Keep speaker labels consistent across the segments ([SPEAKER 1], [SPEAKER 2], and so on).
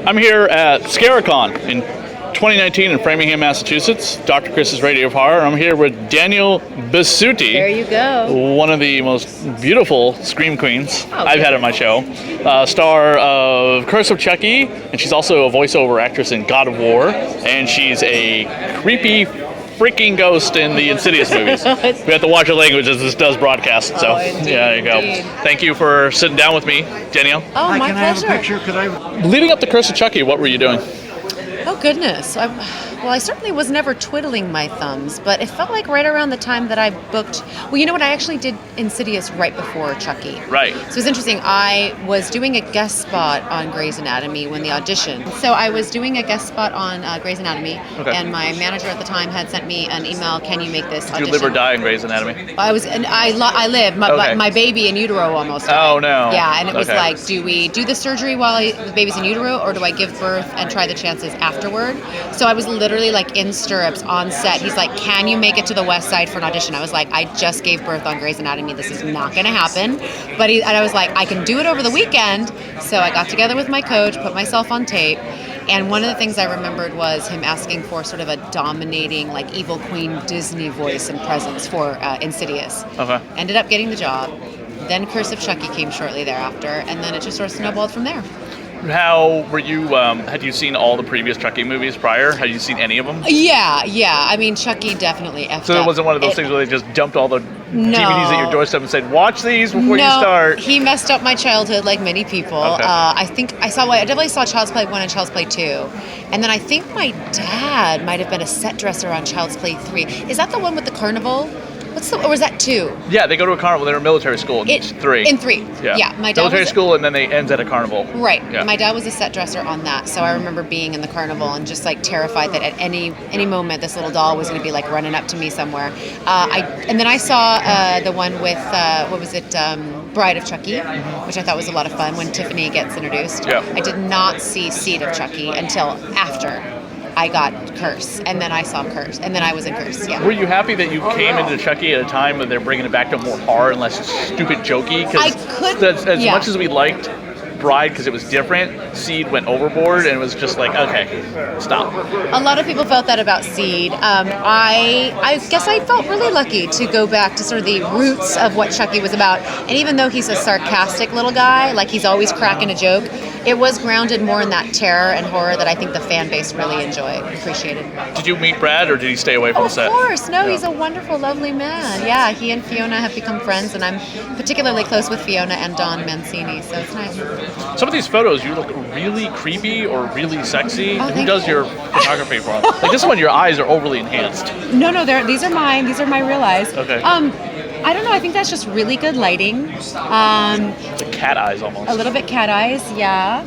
[SPEAKER 1] I'm here at Scaricon in 2019 in Framingham, Massachusetts. Dr. Chris's Radio of Horror. I'm here with Danielle Bisutti.
[SPEAKER 2] There you go.
[SPEAKER 1] One of the most beautiful scream queens I've
[SPEAKER 2] good.
[SPEAKER 1] had at my show. Star of Curse of Chucky, and she's also a voiceover actress in God of War, and she's a creepy freaking ghost in the Insidious movies. We have to watch your language as this does broadcast. So
[SPEAKER 2] indeed,
[SPEAKER 1] yeah, there you go.
[SPEAKER 2] indeed.
[SPEAKER 1] Thank you for sitting down with me, Danielle.
[SPEAKER 2] Oh,
[SPEAKER 3] Hi,
[SPEAKER 2] my
[SPEAKER 3] can
[SPEAKER 2] pleasure.
[SPEAKER 3] I have a picture? Could I?
[SPEAKER 1] Leading up to Curse of Chucky, what were you doing?
[SPEAKER 2] Oh, goodness. I certainly was never twiddling my thumbs, but it felt like right around the time that I booked... Well, you know what? I actually did Insidious right before Chucky.
[SPEAKER 1] Right.
[SPEAKER 2] So it was interesting. I was doing a guest spot on Grey's Anatomy when the audition. So I was doing a guest spot on Grey's Anatomy, and my manager at the time had sent me an email, can you make this audition?
[SPEAKER 1] Did you live or die in Grey's Anatomy?
[SPEAKER 2] I lived. My baby in utero almost died.
[SPEAKER 1] Oh, no.
[SPEAKER 2] Yeah, and it was
[SPEAKER 1] Okay.
[SPEAKER 2] like, do we do the surgery while the baby's in utero, or do I give birth and try the chances afterward? So I was literally like in stirrups on set. He's like, can you make it to the West Side for an audition? I was like, I just gave birth on Grey's Anatomy. This is not going to happen. And I was like, I can do it over the weekend. So I got together with my coach, put myself on tape. And one of the things I remembered was him asking for sort of a dominating, like evil queen Disney voice and presence for Insidious.
[SPEAKER 1] Okay.
[SPEAKER 2] Ended up getting the job. Then Curse of Chucky came shortly thereafter, and then it just sort of snowballed from there.
[SPEAKER 1] How were you, had you seen all the previous Chucky movies prior? Had you seen any of them?
[SPEAKER 2] Yeah. I mean, Chucky definitely effed
[SPEAKER 1] So it
[SPEAKER 2] up.
[SPEAKER 1] wasn't one of those things where they just dumped all the
[SPEAKER 2] No.
[SPEAKER 1] DVDs at your doorstep and said, watch these before you start?
[SPEAKER 2] He messed up my childhood like many people.
[SPEAKER 1] Okay.
[SPEAKER 2] I definitely saw Child's Play 1 and Child's Play 2. And then I think my dad might have been a set dresser on Child's Play 3. Is that the one with the carnival? Or was that 2?
[SPEAKER 1] Yeah, they go to a carnival. They're in military school in 3.
[SPEAKER 2] In 3.
[SPEAKER 1] Yeah.
[SPEAKER 2] My dad
[SPEAKER 1] military
[SPEAKER 2] was,
[SPEAKER 1] school, and then they ends at a carnival.
[SPEAKER 2] Right.
[SPEAKER 1] Yeah.
[SPEAKER 2] My dad was a set dresser on that, so I remember being in the carnival and just like terrified that at any moment this little doll was going to be like running up to me somewhere. And then I saw the one with Bride of Chucky, which I thought was a lot of fun when Tiffany gets introduced.
[SPEAKER 1] Yeah.
[SPEAKER 2] I did not see Seed of Chucky until after I got Curse, and then I saw Curse, and then I was in Curse. Yeah.
[SPEAKER 1] Were you happy that you came into Chucky at a time when they're bringing it back to more horror and less stupid jokey? As much as we liked Bride because it was different, Seed went overboard and it was just like, okay, stop.
[SPEAKER 2] A lot of people felt that about Seed. I guess I felt really lucky to go back to sort of the roots of what Chucky was about. And even though he's a sarcastic little guy, like he's always cracking a joke, it was grounded more in that terror and horror that I think the fan base really appreciated.
[SPEAKER 1] Did you meet Brad or did he stay away from the set?
[SPEAKER 2] Of course. No, he's a wonderful, lovely man. Yeah, he and Fiona have become friends, and I'm particularly close with Fiona and Don Mancini, so it's nice.
[SPEAKER 1] Some of these photos, you look really creepy or really sexy. Who does your photography for? Like this one, your eyes are overly enhanced.
[SPEAKER 2] No, these are mine. These are my real eyes.
[SPEAKER 1] Okay.
[SPEAKER 2] I don't know. I think that's just really good lighting.
[SPEAKER 1] It's like cat eyes almost.
[SPEAKER 2] A little bit cat eyes, yeah.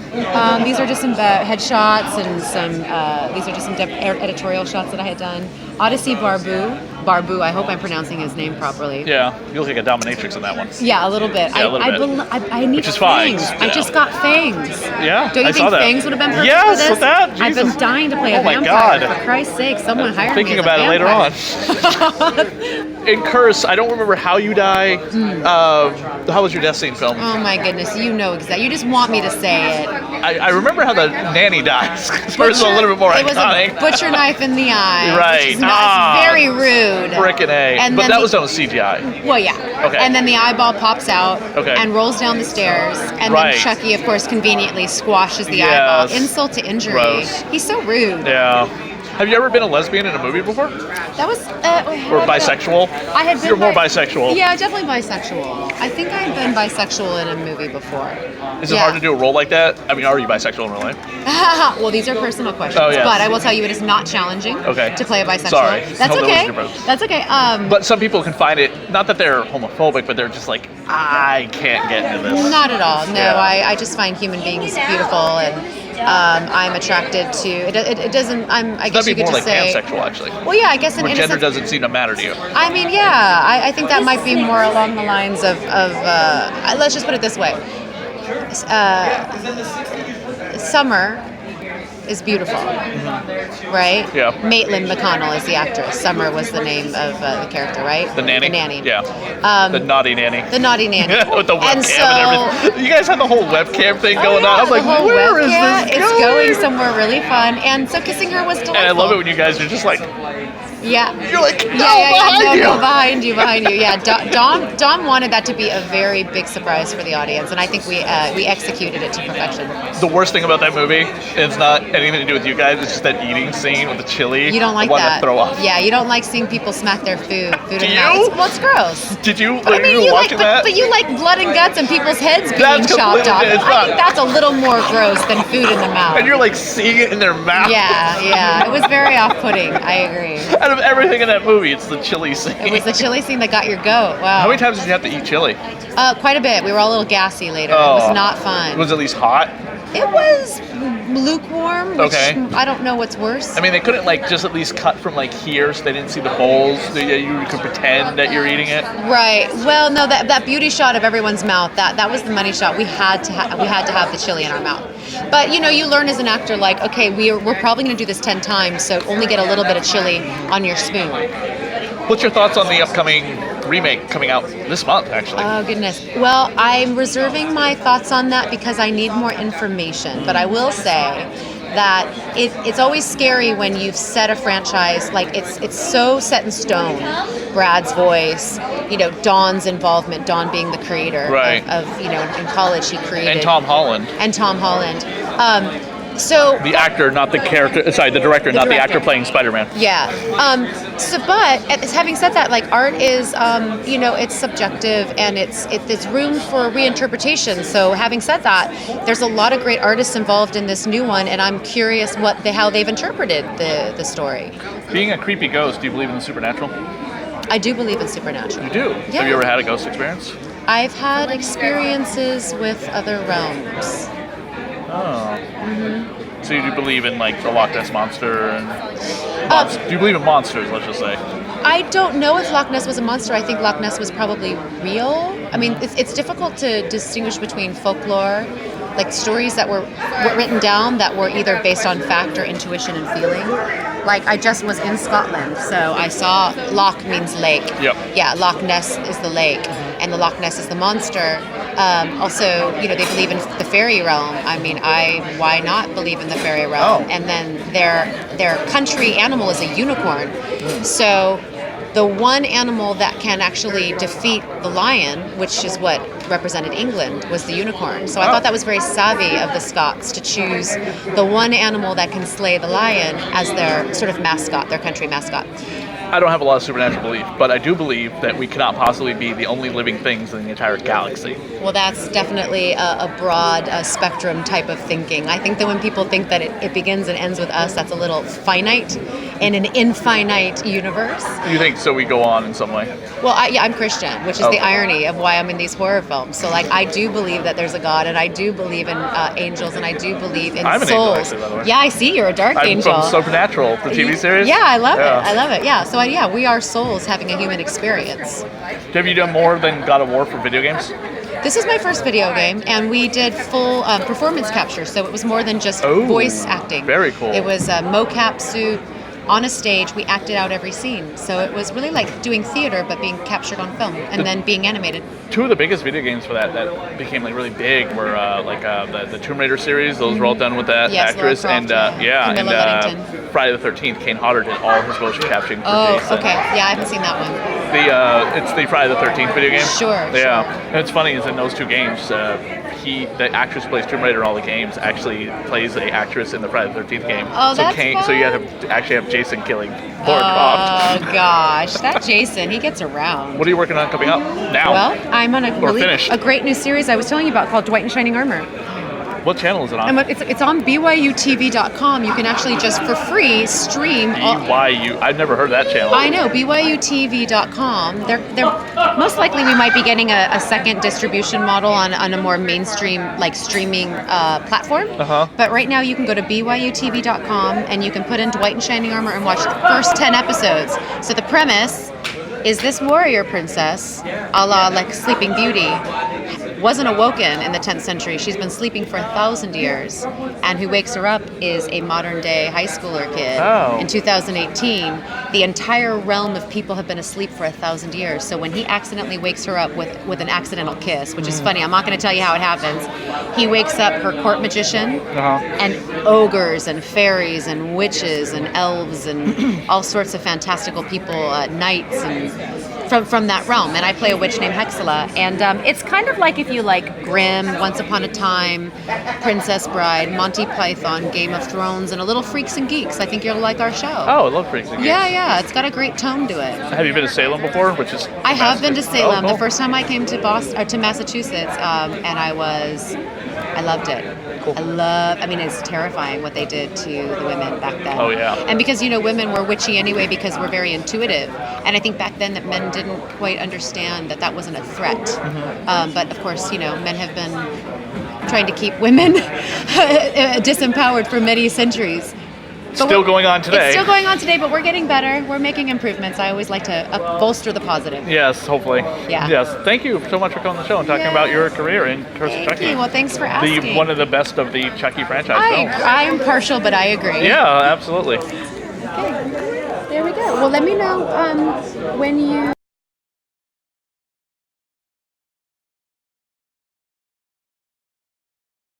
[SPEAKER 2] These are just some headshots and these are just some editorial shots that I had done. Odyssey Barbu, I hope I'm pronouncing his name properly.
[SPEAKER 1] Yeah, you look like a dominatrix in that one.
[SPEAKER 2] Yeah, a little bit.
[SPEAKER 1] Yeah, a little bit.
[SPEAKER 2] I need
[SPEAKER 1] Which is fine,
[SPEAKER 2] fangs.
[SPEAKER 1] you
[SPEAKER 2] I
[SPEAKER 1] know.
[SPEAKER 2] just got fangs.
[SPEAKER 1] Yeah,
[SPEAKER 2] Don't you
[SPEAKER 1] I
[SPEAKER 2] think
[SPEAKER 1] saw that.
[SPEAKER 2] fangs would have been perfect
[SPEAKER 1] Yes,
[SPEAKER 2] for this?
[SPEAKER 1] with that,
[SPEAKER 2] I've
[SPEAKER 1] Jesus.
[SPEAKER 2] been dying to play a
[SPEAKER 1] Oh my
[SPEAKER 2] vampire.
[SPEAKER 1] God.
[SPEAKER 2] For Christ's sake, someone hire me
[SPEAKER 1] Thinking
[SPEAKER 2] as a
[SPEAKER 1] about it later on.
[SPEAKER 2] vampire.
[SPEAKER 1] In Curse, I don't remember how you die. How was your death scene filmed?
[SPEAKER 2] Oh my goodness, you know exactly. You just want me to say it.
[SPEAKER 1] I remember how the nanny dies. Hers is a little bit more
[SPEAKER 2] It was
[SPEAKER 1] iconic.
[SPEAKER 2] a butcher knife in the eye.
[SPEAKER 1] Right.
[SPEAKER 2] Which is it's very rude.
[SPEAKER 1] Frickin' A.
[SPEAKER 2] And
[SPEAKER 1] But
[SPEAKER 2] then
[SPEAKER 1] that was done with CGI.
[SPEAKER 2] Well, yeah.
[SPEAKER 1] Okay.
[SPEAKER 2] And then the eyeball pops out
[SPEAKER 1] Okay.
[SPEAKER 2] and rolls down the stairs. And
[SPEAKER 1] Right.
[SPEAKER 2] then Chucky, of course, conveniently squashes the
[SPEAKER 1] Yes.
[SPEAKER 2] eyeball. Insult to injury.
[SPEAKER 1] Gross.
[SPEAKER 2] He's so rude.
[SPEAKER 1] Yeah. Have you ever been a lesbian in a movie before?
[SPEAKER 2] That was...
[SPEAKER 1] Or bisexual?
[SPEAKER 2] I had been
[SPEAKER 1] You're more bisexual.
[SPEAKER 2] Yeah, definitely bisexual. I think I've been bisexual in a movie before.
[SPEAKER 1] Is it hard to do a role like that? I mean, are you bisexual in real life?
[SPEAKER 2] Well, these are personal questions,
[SPEAKER 1] Oh, yes.
[SPEAKER 2] but I will tell you it is not challenging to play a bisexual.
[SPEAKER 1] Sorry.
[SPEAKER 2] That's
[SPEAKER 1] Hope that
[SPEAKER 2] okay.
[SPEAKER 1] wasn't your purpose.
[SPEAKER 2] That's okay.
[SPEAKER 1] But some people can find it, not that they're homophobic, but they're just like, I can't get into this.
[SPEAKER 2] Not at all. No,
[SPEAKER 1] Yeah.
[SPEAKER 2] I just find human beings beautiful, and I'm attracted to. It doesn't. I guess
[SPEAKER 1] That'd
[SPEAKER 2] you
[SPEAKER 1] be
[SPEAKER 2] could
[SPEAKER 1] more
[SPEAKER 2] just
[SPEAKER 1] like
[SPEAKER 2] say.
[SPEAKER 1] pansexual, actually.
[SPEAKER 2] Well, yeah, I guess in
[SPEAKER 1] Where
[SPEAKER 2] a
[SPEAKER 1] gender
[SPEAKER 2] sense.
[SPEAKER 1] doesn't seem to matter to you.
[SPEAKER 2] I mean, yeah, I think that might be more along the lines of let's just put it this way. Summer is beautiful, right?
[SPEAKER 1] Yeah.
[SPEAKER 2] Maitland McConnell is the actress. Summer was the name of the character, right?
[SPEAKER 1] The nanny.
[SPEAKER 2] The nanny.
[SPEAKER 1] Yeah. The naughty nanny.
[SPEAKER 2] The naughty nanny.
[SPEAKER 1] With the webcam and everything. You guys have the whole webcam thing going on. I'm like,
[SPEAKER 2] the whole
[SPEAKER 1] where is
[SPEAKER 2] webcam,
[SPEAKER 1] this going?
[SPEAKER 2] It's going somewhere really fun. And so kissing her was delightful.
[SPEAKER 1] And I love it when you guys are just like,
[SPEAKER 2] yeah.
[SPEAKER 1] you're like, no,
[SPEAKER 2] behind you. Yeah, Dom wanted that to be a very big surprise for the audience, and I think we executed it to perfection.
[SPEAKER 1] The worst thing about that movie is not anything to do with you guys. It's just that eating scene with the chili.
[SPEAKER 2] You don't like
[SPEAKER 1] I want
[SPEAKER 2] that.
[SPEAKER 1] to throw up.
[SPEAKER 2] Yeah, you don't like seeing people smack their food
[SPEAKER 1] Do
[SPEAKER 2] in the
[SPEAKER 1] you?
[SPEAKER 2] mouth. Well, it's gross.
[SPEAKER 1] Did you?
[SPEAKER 2] But, I mean,
[SPEAKER 1] you watching that?
[SPEAKER 2] But you like blood and guts and people's heads being
[SPEAKER 1] That's
[SPEAKER 2] chopped off.
[SPEAKER 1] completely- it's
[SPEAKER 2] I
[SPEAKER 1] not.
[SPEAKER 2] think that's a little more gross than food in the mouth.
[SPEAKER 1] And you're like seeing it in their mouth.
[SPEAKER 2] Yeah. It was very off-putting. I agree.
[SPEAKER 1] Out of everything in that movie, it's the chili scene.
[SPEAKER 2] It was the chili scene that got your goat. Wow.
[SPEAKER 1] How many times did you have to eat chili?
[SPEAKER 2] Quite a bit. We were all a little gassy later.
[SPEAKER 1] Oh.
[SPEAKER 2] It was not fun.
[SPEAKER 1] Was it at least hot?
[SPEAKER 2] It was lukewarm, which
[SPEAKER 1] Okay.
[SPEAKER 2] I don't know what's worse.
[SPEAKER 1] I mean, they couldn't like just at least cut from like here so they didn't see the bowls. You could pretend that you're eating it.
[SPEAKER 2] Right. Well, no, that beauty shot of everyone's mouth, that was the money shot. We had to have the chili in our mouth. But you learn as an actor, like, okay, we're probably going to do this 10 times, so only get a little bit of chili on your spoon.
[SPEAKER 1] What's your thoughts on the upcoming remake coming out this month, actually?
[SPEAKER 2] Oh, goodness. Well, I'm reserving my thoughts on that because I need more information. But I will say that it's always scary when you've set a franchise, like it's so set in stone. Brad's voice, Dawn's involvement, Dawn being the creator
[SPEAKER 1] Right.
[SPEAKER 2] of in college he created.
[SPEAKER 1] And Tom Holland.
[SPEAKER 2] So
[SPEAKER 1] The actor, not the character. Sorry, the director, not the
[SPEAKER 2] director.
[SPEAKER 1] actor playing Spider-Man.
[SPEAKER 2] yeah. But having said that, like art is, it's subjective and it's room for reinterpretation. So having said that, there's a lot of great artists involved in this new one, and I'm curious how they've interpreted the story.
[SPEAKER 1] Being a creepy ghost, do you believe in the supernatural?
[SPEAKER 2] I do believe in supernatural.
[SPEAKER 1] You do?
[SPEAKER 2] Yeah.
[SPEAKER 1] Have you ever had a ghost experience?
[SPEAKER 2] I've had experiences with other realms.
[SPEAKER 1] Oh. So you do believe in like the Loch Ness monster and do you believe in monsters? Let's just say.
[SPEAKER 2] I don't know if Loch Ness was a monster. I think Loch Ness was probably real. I mean, it's difficult to distinguish between folklore, like stories that were written down that were either based on fact or intuition and feeling. Like I just was in Scotland, so I saw Loch means lake.
[SPEAKER 1] Yep.
[SPEAKER 2] Yeah, Loch Ness is the lake, and the Loch Ness is the monster. Also, they believe in the fairy realm. I mean, why not believe in the fairy realm?
[SPEAKER 1] Oh.
[SPEAKER 2] And then their country animal is a unicorn. So the one animal that can actually defeat the lion, which is what represented England, was the unicorn. So I thought that was very savvy of the Scots to choose the one animal that can slay the lion as their sort of mascot, their country mascot.
[SPEAKER 1] I don't have a lot of supernatural belief, but I do believe that we cannot possibly be the only living things in the entire galaxy.
[SPEAKER 2] Well, that's definitely a broad spectrum type of thinking. I think that when people think that it begins and ends with us, that's a little finite in an infinite universe.
[SPEAKER 1] You think so? We go on in some way.
[SPEAKER 2] Well, I'm Christian, which is the irony of why I'm in these horror films. So, like, I do believe that there's a God, and I do believe in angels, and I do believe in
[SPEAKER 1] I'm an
[SPEAKER 2] souls.
[SPEAKER 1] angel, actually, by the way.
[SPEAKER 2] Yeah, I see. You're a dark
[SPEAKER 1] I'm
[SPEAKER 2] angel.
[SPEAKER 1] from Supernatural, the TV series.
[SPEAKER 2] Yeah, I love
[SPEAKER 1] Yeah.
[SPEAKER 2] it. I love it. Yeah. So, we are souls having a human experience.
[SPEAKER 1] Have you done more than God of War for video games?
[SPEAKER 2] This is my first video game, and we did full performance capture, so it was more than just voice acting.
[SPEAKER 1] Very cool.
[SPEAKER 2] It was a mocap suit on a stage. We acted out every scene, so it was really like doing theater but being captured on film and then being animated.
[SPEAKER 1] Two of the biggest video games for that became like really big were the Tomb Raider series. Those were all done with that
[SPEAKER 2] Yes,
[SPEAKER 1] actress,
[SPEAKER 2] Lara
[SPEAKER 1] and
[SPEAKER 2] Croft, Camilla Luddington.
[SPEAKER 1] Friday the 13th. Kane Hodder did all his motion capturing for
[SPEAKER 2] Oh,
[SPEAKER 1] Jason.
[SPEAKER 2] okay. Yeah, I haven't seen that one.
[SPEAKER 1] It's the Friday the 13th video game.
[SPEAKER 2] Sure.
[SPEAKER 1] Yeah, and it's funny is in those two games, the actress who plays Tomb Raider in all the games actually plays the actress in the Friday the 13th game.
[SPEAKER 2] Oh,
[SPEAKER 1] so
[SPEAKER 2] that's
[SPEAKER 1] so you
[SPEAKER 2] fun.
[SPEAKER 1] have to actually have Jason killing Lara Croft.
[SPEAKER 2] Oh gosh, that Jason, he gets around.
[SPEAKER 1] What are you working on coming up now?
[SPEAKER 2] Well, I'm on
[SPEAKER 1] finished?
[SPEAKER 2] a great new series I was telling you about called Dwight in Shining Armor.
[SPEAKER 1] What channel is it on?
[SPEAKER 2] And it's on BYUTV.com. You can actually just for free stream.
[SPEAKER 1] BYU. I've never heard that channel.
[SPEAKER 2] I know, BYUTV.com. They're most likely we might be getting a second distribution model on a more mainstream like streaming platform.
[SPEAKER 1] Uh-huh.
[SPEAKER 2] But right now you can go to BYUTV.com and you can put in Dwight in Shining Armor and watch the first 10 episodes. So the premise is this warrior princess, a la like Sleeping Beauty, wasn't awoken in the 10th century. She's been sleeping for 1,000 years. And who wakes her up is a modern day high schooler kid. In 2018, the entire realm of people have been asleep for 1,000 years. So when he accidentally wakes her up with an accidental kiss, which is funny, I'm not going to tell you how it happens. He wakes up her court magician and ogres and fairies and witches and elves and all sorts of fantastical people, knights and from that realm. And I play a witch named Hexala. And it's kind of like if you like Grimm, Once Upon a Time, Princess Bride, Monty Python, Game of Thrones, and a little Freaks and Geeks. I think you'll like our show.
[SPEAKER 1] Oh, I love Freaks and Geeks.
[SPEAKER 2] Yeah. It's got a great tone to it.
[SPEAKER 1] Have you been to Salem before?
[SPEAKER 2] I have been to Salem.
[SPEAKER 1] Cool.
[SPEAKER 2] The first time I came to Boston or to Massachusetts, and I loved it.
[SPEAKER 1] Cool.
[SPEAKER 2] I mean, it's terrifying what they did to the women back then.
[SPEAKER 1] Oh, yeah.
[SPEAKER 2] And because, women were witchy anyway because we're very intuitive. And I think back then that men didn't quite understand that wasn't a threat. But of course, men have been trying to keep women disempowered for many centuries.
[SPEAKER 1] Still going on today.
[SPEAKER 2] It's still going on today, but we're getting better. We're making improvements. I always like to bolster the positive.
[SPEAKER 1] Yes, hopefully.
[SPEAKER 2] Yeah.
[SPEAKER 1] Yes. Thank you so much for coming on the show and talking about your career in Curse of Chucky.
[SPEAKER 2] Thank you. Well, thanks for asking.
[SPEAKER 1] One of the best of the Chucky franchise films.
[SPEAKER 2] I am partial, but I agree.
[SPEAKER 1] Yeah, absolutely.
[SPEAKER 2] Okay. There we go. Well, let me know when you...